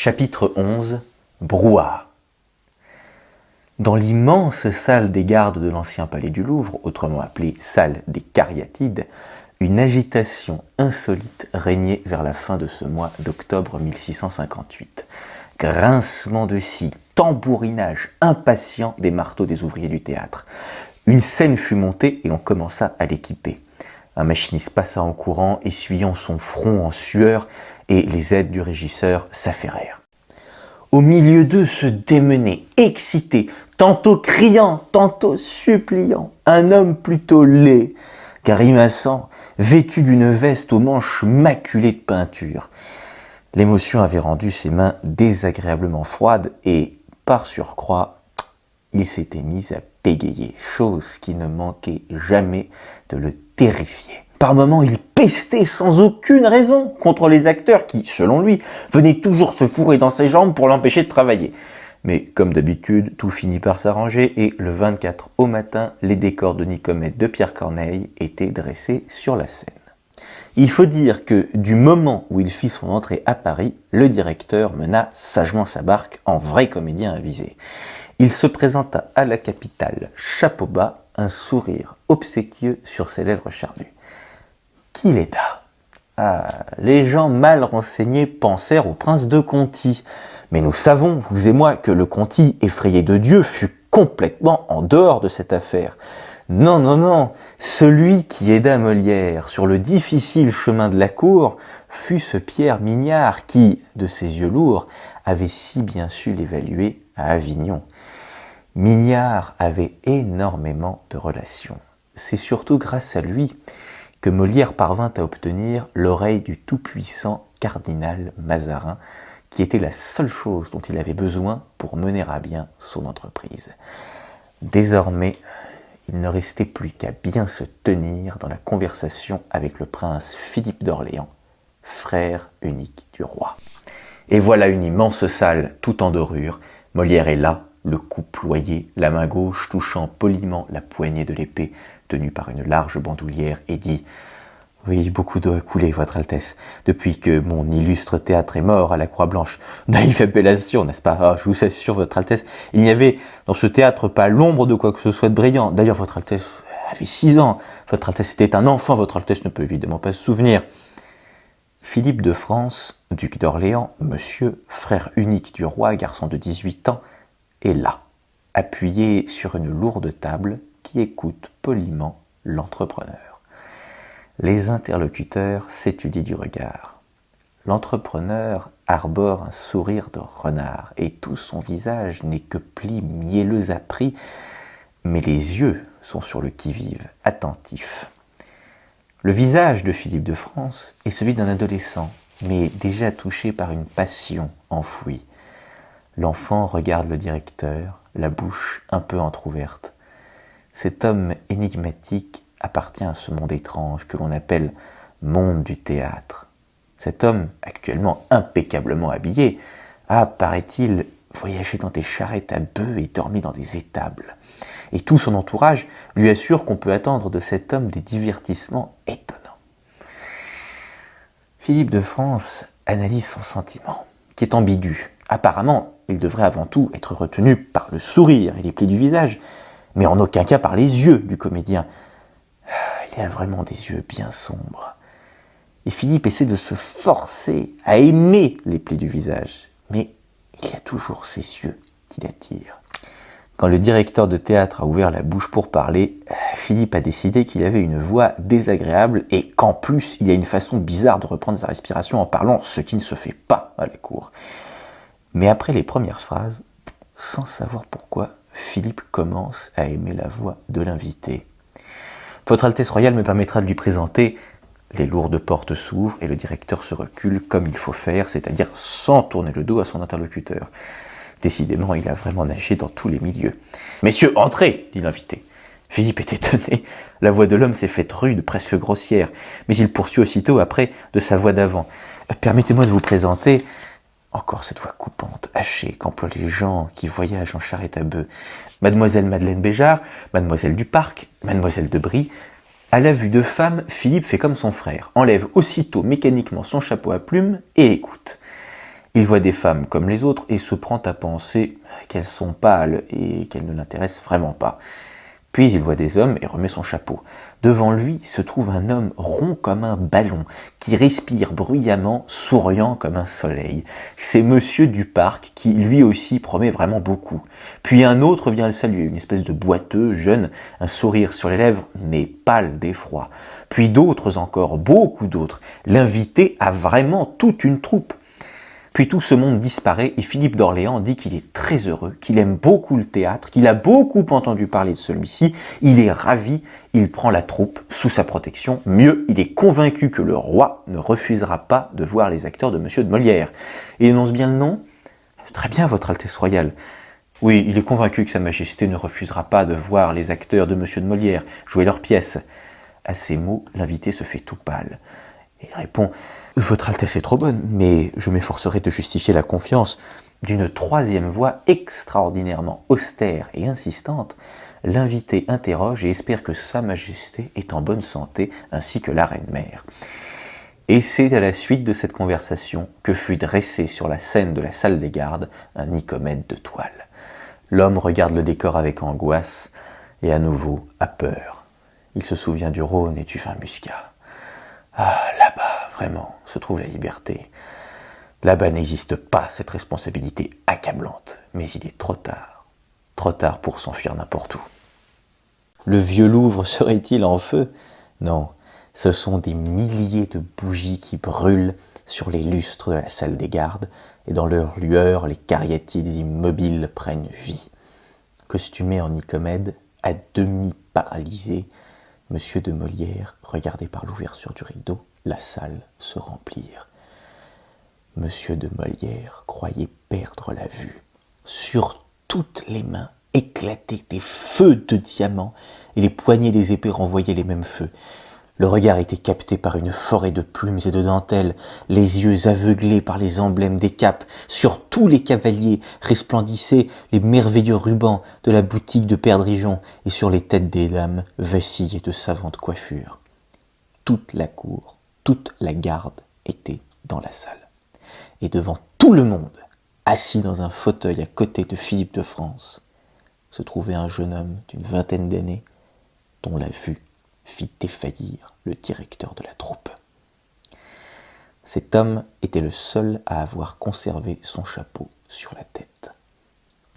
Chapitre 11 Brouhaha. Dans l'immense salle des gardes de l'ancien palais du Louvre, autrement appelée salle des Cariatides, une agitation insolite régnait vers la fin de ce mois d'octobre 1658. Grincement de scie, tambourinage impatient des marteaux des ouvriers du théâtre. Une scène fut montée et l'on commença à l'équiper. Un machiniste passa en courant, essuyant son front en sueur, et les aides du régisseur s'affairèrent. Au milieu d'eux se démenait, excité, tantôt criant, tantôt suppliant, un homme plutôt laid, grimaçant, vêtu d'une veste aux manches maculées de peinture. L'émotion avait rendu ses mains désagréablement froides et, par surcroît, il s'était mis à bégayer, chose qui ne manquait jamais de le terrifier. Par moments, il pestait sans aucune raison contre les acteurs qui, selon lui, venaient toujours se fourrer dans ses jambes pour l'empêcher de travailler. Mais comme d'habitude, tout finit par s'arranger et le 24 au matin, les décors de Nicomède de Pierre Corneille étaient dressés sur la scène. Il faut dire que du moment où il fit son entrée à Paris, le directeur mena sagement sa barque en vrai comédien avisé. Il se présenta à la capitale, chapeau bas, un sourire obséquieux sur ses lèvres charnues. Qui l'aida ? Les gens mal renseignés pensèrent au prince de Conti. Mais nous savons, vous et moi, que le Conti, effrayé de Dieu, fut complètement en dehors de cette affaire. Non, celui qui aida Molière sur le difficile chemin de la cour fut ce Pierre Mignard qui, de ses yeux lourds, avait si bien su l'évaluer à Avignon. Mignard avait énormément de relations. C'est surtout grâce à lui que Molière parvint à obtenir l'oreille du tout-puissant cardinal Mazarin, qui était la seule chose dont il avait besoin pour mener à bien son entreprise. Désormais, il ne restait plus qu'à bien se tenir dans la conversation avec le prince Philippe d'Orléans, frère unique du roi. Et voilà une immense salle, tout en dorure. Molière est là, le cou ployé, la main gauche touchant poliment la poignée de l'épée, tenue par une large bandoulière, et dit « Oui, beaucoup d'eau a coulé, Votre Altesse, depuis que mon illustre théâtre est mort à la Croix-Blanche. Naïve appellation, n'est-ce pas ? Je vous assure, Votre Altesse, il n'y avait dans ce théâtre pas l'ombre de quoi que ce soit de brillant. D'ailleurs, Votre Altesse avait 6 ans. Votre Altesse était un enfant, Votre Altesse ne peut évidemment pas se souvenir. » Philippe de France, duc d'Orléans, monsieur, frère unique du roi, garçon de 18 ans, est là, appuyé sur une lourde table qui écoute poliment l'entrepreneur. Les interlocuteurs s'étudient du regard. L'entrepreneur arbore un sourire de renard et tout son visage n'est que plis mielleux à pris, mais les yeux sont sur le qui-vive, attentifs. Le visage de Philippe de France est celui d'un adolescent, mais déjà touché par une passion enfouie. L'enfant regarde le directeur, la bouche un peu entr'ouverte. Cet homme énigmatique appartient à ce monde étrange que l'on appelle monde du théâtre. Cet homme, actuellement impeccablement habillé, a, paraît-il, voyagé dans des charrettes à bœufs et dormi dans des étables. Et tout son entourage lui assure qu'on peut attendre de cet homme des divertissements étonnants. Philippe de France analyse son sentiment, qui est ambigu. Apparemment, il devrait avant tout être retenu par le sourire et les plis du visage, mais en aucun cas par les yeux du comédien. Il a vraiment des yeux bien sombres. Et Philippe essaie de se forcer à aimer les plis du visage, mais il y a toujours ses yeux qui l'attirent. Quand le directeur de théâtre a ouvert la bouche pour parler, Philippe a décidé qu'il avait une voix désagréable et qu'en plus, il a une façon bizarre de reprendre sa respiration en parlant, ce qui ne se fait pas à la cour. Mais après les premières phrases, sans savoir pourquoi, Philippe commence à aimer la voix de l'invité. Votre Altesse royale me permettra de lui présenter. Les lourdes portes s'ouvrent et le directeur se recule comme il faut faire, c'est-à-dire sans tourner le dos à son interlocuteur. Décidément, il a vraiment nagé dans tous les milieux. « Messieurs, entrez !» dit l'invité. Philippe est étonné. La voix de l'homme s'est faite rude, presque grossière, mais il poursuit aussitôt après de sa voix d'avant. « Permettez-moi de vous présenter... » Encore cette voix coupante, hachée, qu'emploient les gens qui voyagent en charrette à bœufs. Mademoiselle Madeleine Béjart, Mademoiselle Duparc, Mademoiselle de Brie. À la vue de femme, Philippe fait comme son frère, enlève aussitôt mécaniquement son chapeau à plumes et écoute. Il voit des femmes comme les autres et se prend à penser qu'elles sont pâles et qu'elles ne l'intéressent vraiment pas. Puis il voit des hommes et remet son chapeau. Devant lui se trouve un homme rond comme un ballon, qui respire bruyamment, souriant comme un soleil. C'est Monsieur Duparc qui lui aussi promet vraiment beaucoup. Puis un autre vient le saluer, une espèce de boiteux, jeune, un sourire sur les lèvres, mais pâle d'effroi. Puis d'autres encore, beaucoup d'autres. L'invité a vraiment toute une troupe. Puis tout ce monde disparaît et Philippe d'Orléans dit qu'il est très heureux, qu'il aime beaucoup le théâtre, qu'il a beaucoup entendu parler de celui-ci, il est ravi, il prend la troupe sous sa protection. Mieux, il est convaincu que le roi ne refusera pas de voir les acteurs de Monsieur de Molière. Et il énonce bien le nom ? Très bien, Votre Altesse Royale. Oui, il est convaincu que Sa Majesté ne refusera pas de voir les acteurs de Monsieur de Molière jouer leurs pièces. À ces mots, l'invité se fait tout pâle. Et il répond « Votre Altesse est trop bonne, mais je m'efforcerai de justifier la confiance. » D'une troisième voix extraordinairement austère et insistante, l'invité interroge et espère que Sa Majesté est en bonne santé, ainsi que la reine-mère. Et c'est à la suite de cette conversation que fut dressé sur la scène de la salle des gardes un Nicomède de toile. L'homme regarde le décor avec angoisse et à nouveau a peur. Il se souvient du Rhône et du vin muscat. Ah, là-bas, vraiment, se trouve la liberté. Là-bas n'existe pas cette responsabilité accablante, mais il est trop tard pour s'enfuir n'importe où. Le vieux Louvre serait-il en feu ? Non, ce sont des milliers de bougies qui brûlent sur les lustres de la salle des gardes, et dans leur lueur, les cariatides immobiles prennent vie. Costumé en Nicomède, à demi paralysé, Monsieur de Molière regardait par l'ouverture du rideau la salle se remplir. Monsieur de Molière croyait perdre la vue. Sur toutes les mains éclataient des feux de diamants et les poignées des épées renvoyaient les mêmes feux. Le regard était capté par une forêt de plumes et de dentelles, les yeux aveuglés par les emblèmes des capes. Sur tous les cavaliers resplendissaient les merveilleux rubans de la boutique de Perdrixon, et sur les têtes des dames vacillaient de savantes coiffures. Toute la cour, toute la garde était dans la salle. Et devant tout le monde, assis dans un fauteuil à côté de Philippe de France, se trouvait un jeune homme d'une vingtaine d'années, dont la vue fit défaillir le directeur de la troupe. Cet homme était le seul à avoir conservé son chapeau sur la tête.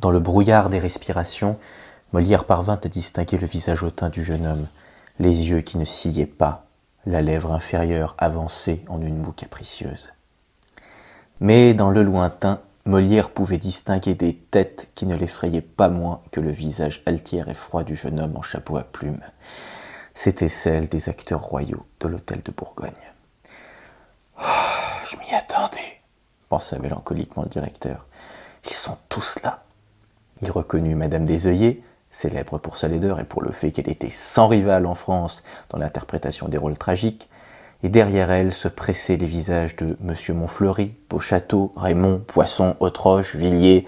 Dans le brouillard des respirations, Molière parvint à distinguer le visage hautain du jeune homme, les yeux qui ne sillaient pas, la lèvre inférieure avancée en une moue capricieuse. Mais dans le lointain, Molière pouvait distinguer des têtes qui ne l'effrayaient pas moins que le visage altière et froid du jeune homme en chapeau à plumes. C'était celle des acteurs royaux de l'hôtel de Bourgogne. « Oh, je m'y attendais », pensa mélancoliquement le directeur. « Ils sont tous là. » Il reconnut Madame Desœillets, célèbre pour sa laideur et pour le fait qu'elle était sans rival en France dans l'interprétation des rôles tragiques, et derrière elle se pressaient les visages de Monsieur Montfleury, Beauchâteau, Raymond, Poisson, Autroche, Villiers.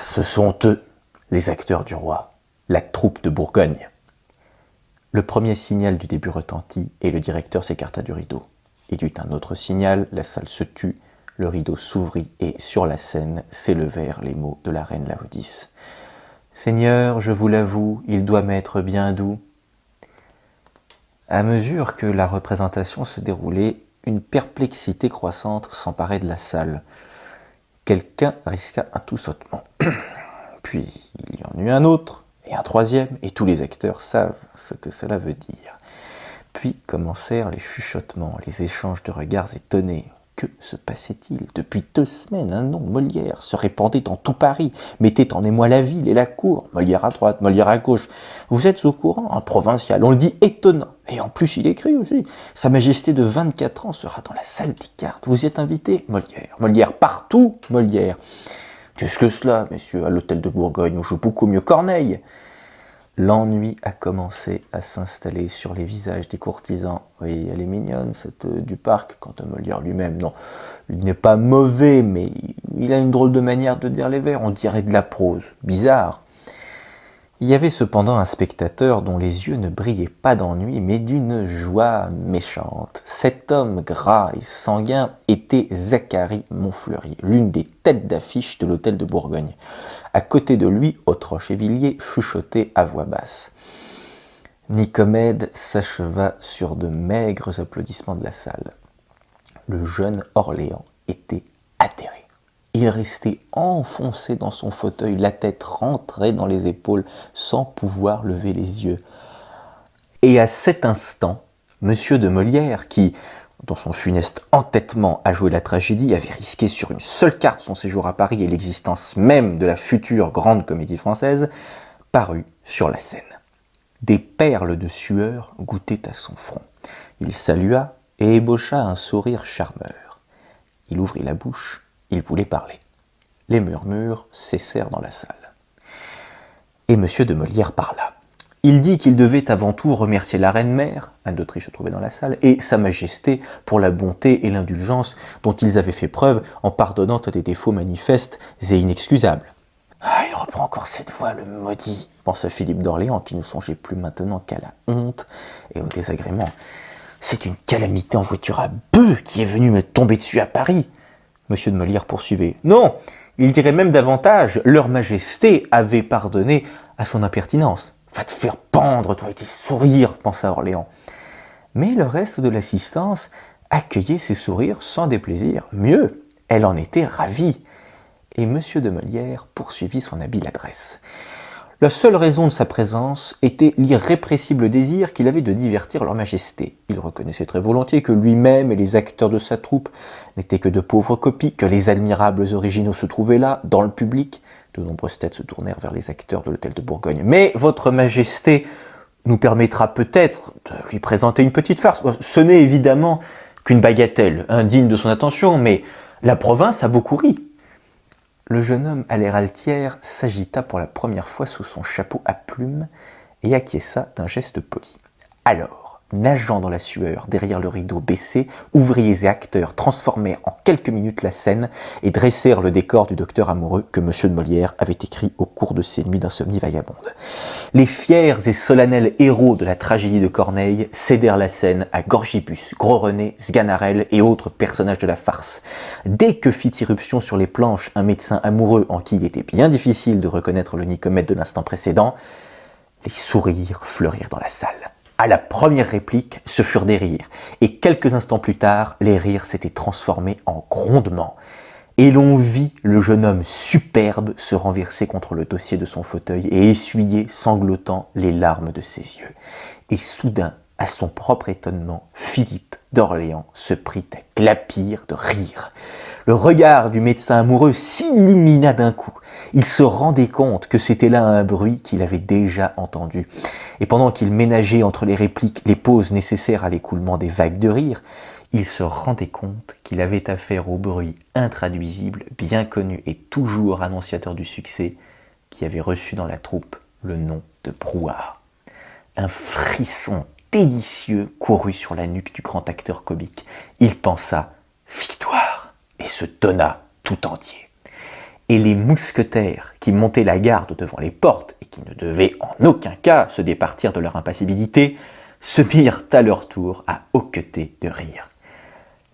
Ce sont eux, les acteurs du roi, la troupe de Bourgogne. Le premier signal du début retentit et le directeur s'écarta du rideau. Il y eut un autre signal, la salle se tut, le rideau s'ouvrit et sur la scène s'élevèrent les mots de la reine Laodice. « Seigneur, je vous l'avoue, il doit m'être bien doux. » À mesure que la représentation se déroulait, une perplexité croissante s'emparait de la salle. Quelqu'un risqua un tout sautement. Puis il y en eut un autre, et un troisième, et tous les acteurs savent ce que cela veut dire. Puis commencèrent les chuchotements, les échanges de regards étonnés. Que se passait-il ? Depuis 2 semaines, un nom, Molière, se répandait en tout Paris, mettait en émoi la ville et la cour. Molière à droite, Molière à gauche. Vous êtes au courant ? Un provincial, on le dit étonnant. Et en plus, il écrit aussi. Sa Majesté de 24 ans sera dans la salle des gardes. Vous y êtes invité ? Molière. Molière partout, Molière. Qu'est-ce que cela, messieurs ? À l'hôtel de Bourgogne, on joue beaucoup mieux Corneille. L'ennui a commencé à s'installer sur les visages des courtisans. Oui, elle est mignonne, cette Duparc, quant à Molière lui-même. Non, il n'est pas mauvais, mais il a une drôle de manière de dire les vers. On dirait de la prose. Bizarre. Il y avait cependant un spectateur dont les yeux ne brillaient pas d'ennui, mais d'une joie méchante. Cet homme gras et sanguin était Zacharie Montfleury, l'une des têtes d'affiche de l'hôtel de Bourgogne. À côté de lui, Autroche et Villiers chuchotaient à voix basse. Nicomède s'acheva sur de maigres applaudissements de la salle. Le jeune Orléans était atterré. Il restait enfoncé dans son fauteuil, la tête rentrée dans les épaules, sans pouvoir lever les yeux. Et à cet instant, Monsieur de Molière, qui, dans son funeste entêtement à jouer la tragédie, avait risqué sur une seule carte son séjour à Paris et l'existence même de la future grande comédie française, parut sur la scène. Des perles de sueur goûtaient à son front. Il salua et ébaucha un sourire charmeur. Il ouvrit la bouche. Il voulait parler. Les murmures cessèrent dans la salle. Et M. de Molière parla. Il dit qu'il devait avant tout remercier la reine-mère, Anne d'Autriche se trouvait dans la salle, et Sa Majesté pour la bonté et l'indulgence dont ils avaient fait preuve en pardonnant à des défauts manifestes et inexcusables. « Ah, il reprend encore cette voix, le maudit !» pensa Philippe d'Orléans, qui ne songeait plus maintenant qu'à la honte et au désagrément. « C'est une calamité en voiture à bœufs qui est venue me tomber dessus à Paris !» Monsieur de Molière poursuivait. « Non, il dirait même davantage, leur majesté avait pardonné à son impertinence. »« Va te faire pendre, toi et tes sourires !» pensa Orléans. Mais le reste de l'assistance accueillait ces sourires sans déplaisir. Mieux, elle en était ravie. Et Monsieur de Molière poursuivit son habile adresse. La seule raison de sa présence était l'irrépressible désir qu'il avait de divertir leur majesté. Il reconnaissait très volontiers que lui-même et les acteurs de sa troupe n'étaient que de pauvres copies, que les admirables originaux se trouvaient là, dans le public. De nombreuses têtes se tournèrent vers les acteurs de l'hôtel de Bourgogne. Mais votre majesté nous permettra peut-être de lui présenter une petite farce. Ce n'est évidemment qu'une bagatelle, indigne de son attention, mais la province a beaucoup ri. Le jeune homme à l'air altière s'agita pour la première fois sous son chapeau à plumes et acquiesça d'un geste poli. Alors, nageant dans la sueur derrière le rideau baissé, ouvriers et acteurs transformèrent en quelques minutes la scène et dressèrent le décor du docteur amoureux que M. de Molière avait écrit au cours de ses nuits d'insomnie vagabonde. Les fiers et solennels héros de la tragédie de Corneille cédèrent la scène à Gorgibus, Gros-René, Sganarelle et autres personnages de la farce. Dès que fit irruption sur les planches un médecin amoureux en qui il était bien difficile de reconnaître le Nicomède de l'instant précédent, les sourires fleurirent dans la salle. À la première réplique, ce furent des rires, et quelques instants plus tard, les rires s'étaient transformés en grondements. Et l'on vit le jeune homme superbe se renverser contre le dossier de son fauteuil et essuyer, sanglotant, les larmes de ses yeux. Et soudain, à son propre étonnement, Philippe d'Orléans se prit à glapir de rire. Le regard du médecin amoureux s'illumina d'un coup. Il se rendait compte que c'était là un bruit qu'il avait déjà entendu. Et pendant qu'il ménageait entre les répliques les pauses nécessaires à l'écoulement des vagues de rire, il se rendait compte qu'il avait affaire au bruit intraduisible, bien connu et toujours annonciateur du succès, qui avait reçu dans la troupe le nom de brouhaha. Un frisson délicieux courut sur la nuque du grand acteur comique. Il pensa « victoire !» et se donna tout entier. Et les mousquetaires qui montaient la garde devant les portes et qui ne devaient en aucun cas se départir de leur impassibilité, se mirent à leur tour à hoqueter de rire.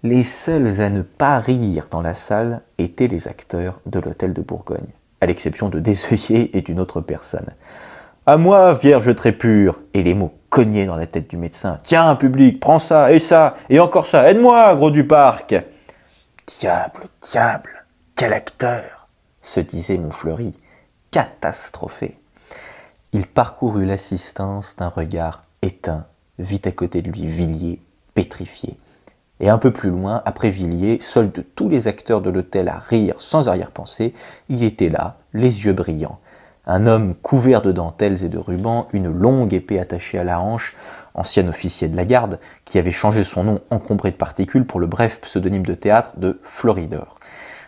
Les seuls à ne pas rire dans la salle étaient les acteurs de l'hôtel de Bourgogne, à l'exception de Desœillers et d'une autre personne. « À moi, vierge très pure !» Et les mots cognaient dans la tête du médecin. « Tiens, public, prends ça, et encore ça, aide-moi, gros du parc !»« Diable, diable, quel acteur !» se disait Montfleury, catastrophé. Il parcourut l'assistance d'un regard éteint, vit à côté de lui Villiers, pétrifié. Et un peu plus loin, après Villiers, seul de tous les acteurs de l'hôtel à rire sans arrière-pensée, il était là, les yeux brillants. Un homme couvert de dentelles et de rubans, une longue épée attachée à la hanche, ancien officier de la garde, qui avait changé son nom encombré de particules pour le bref pseudonyme de théâtre de Floridor.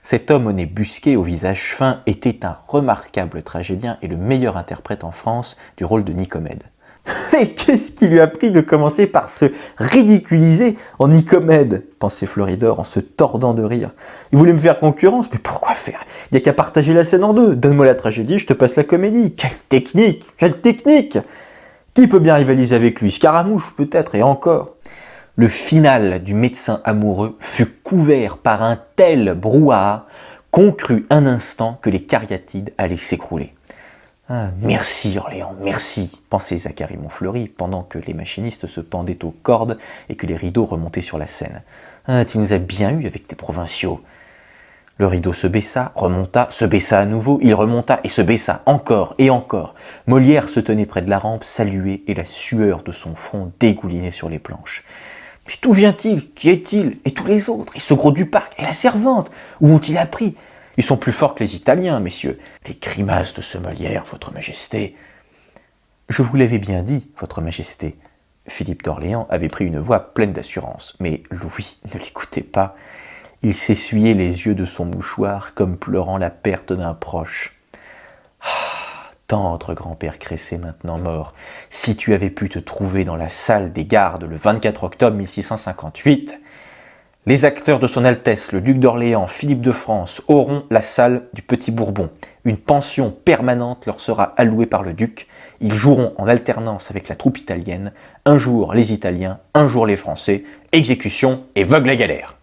Cet homme au nez busqué, au visage fin, était un remarquable tragédien et le meilleur interprète en France du rôle de Nicomède. Mais qu'est-ce qui lui a pris de commencer par se ridiculiser en Nicomède, pensait Floridor en se tordant de rire. Il voulait me faire concurrence, mais pourquoi faire? Il n'y a qu'à partager la scène en deux. Donne-moi la tragédie, je te passe la comédie. Quelle technique! Quelle technique! Qui peut bien rivaliser avec lui? Scaramouche peut-être, et encore. Le final du médecin amoureux fut couvert par un tel brouhaha qu'on crut un instant que les cariatides allaient s'écrouler. Ah, merci Orléans, merci, pensait Zacharie Montfleury, pendant que les machinistes se pendaient aux cordes et que les rideaux remontaient sur la scène. Ah, tu nous as bien eu avec tes provinciaux. Le rideau se baissa, remonta, se baissa à nouveau, il remonta et se baissa encore et encore. Molière se tenait près de la rampe, saluait, et la sueur de son front dégoulinait sur les planches. Mais d'où vient-il? Qui est-il? Et tous les autres? Et ce gros du parc? Et la servante? Où ont-ils appris? Ils sont plus forts que les Italiens, messieurs. Les grimaces de ce Molière, votre majesté. Je vous l'avais bien dit, votre majesté. Philippe d'Orléans avait pris une voix pleine d'assurance, mais Louis ne l'écoutait pas. Il s'essuyait les yeux de son mouchoir comme pleurant la perte d'un proche. Ah, tendre grand-père Cressé maintenant mort, si tu avais pu te trouver dans la salle des gardes le 24 octobre 1658, les acteurs de son Altesse, le duc d'Orléans, Philippe de France, auront la salle du Petit Bourbon. Une pension permanente leur sera allouée par le duc. Ils joueront en alternance avec la troupe italienne. Un jour les Italiens, un jour les Français. Exécution et vogue la galère.